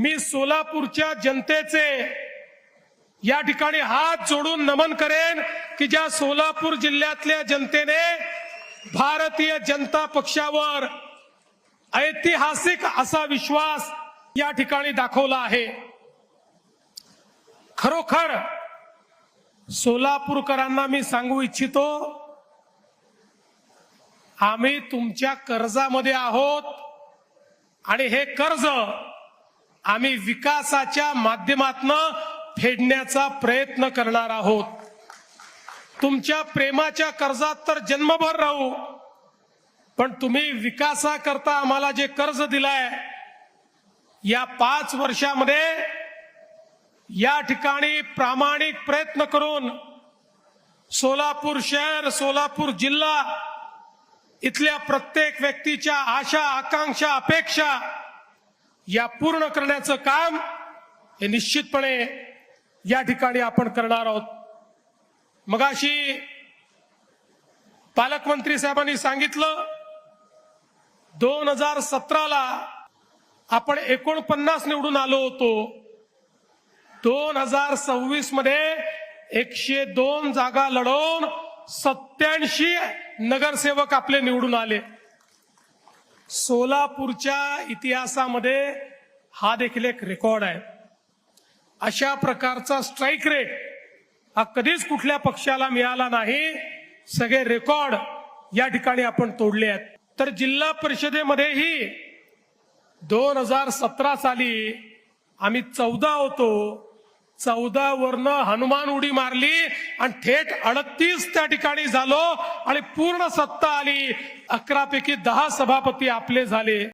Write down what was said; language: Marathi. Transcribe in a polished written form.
मी सोलापूरच्या जनतेचे या ठिकाणी हात जोडून नमन करेन की ज्या सोलापूर जिल्ह्यातल्या जनतेने भारतीय जनता पक्षावर ऐतिहासिक असा विश्वास या ठिकाणी दाखवला आहे। खरोखर सोलापूरकरांना मी सांगू इच्छितो, आम्ही तुमच्या कर्जामध्ये आहोत आणि हे कर्ज आम्ही विकासाच्या माध्यमातून फेडण्याचा प्रयत्न करणार आहोत। तुमच्या प्रेमाच्या कर्जात तर जन्मभर राहू, पण तुम्ही विकासाकरता आम्हाला जे कर्ज दिलंय या 5 वर्षामध्ये या ठिकाणी प्रामाणिक प्रयत्न करून सोलापूर शहर, सोलापूर जिल्हा इथल्या प्रत्येक व्यक्तीच्या आशा, आकांक्षा, अपेक्षा या पूर्ण करण्याचं काम हे निश्चितपणे या ठिकाणी आपण करणार आहोत। मगाशी पालकमंत्री साहेबांनी सांगितलं 2017ला आपण 49 निवडून आलो होतो, 2026 मध्ये 102 जागा लढवून 87 नगरसेवक आपले निवडून आले। सोलापूरच्या इतिहासामध्ये हा देखील एक रेकॉर्ड आहे। अशा प्रकारचा स्ट्राइक रेट हा कधीच कुठल्या पक्षाला मिळाला नाही। सगळे रेकॉर्ड या ठिकाणी आपण तोडले आहेत। तर जिल्हा परिषदेमध्येही 2017 साली आम्ही 14 होतो, 14 वरनं हनुमान उडी मारली आणि थेट 38 त्या ठिकाणी झालो आणि पूर्ण सत्ता आली। 11 पैकी 10 सभापती आपले झाले।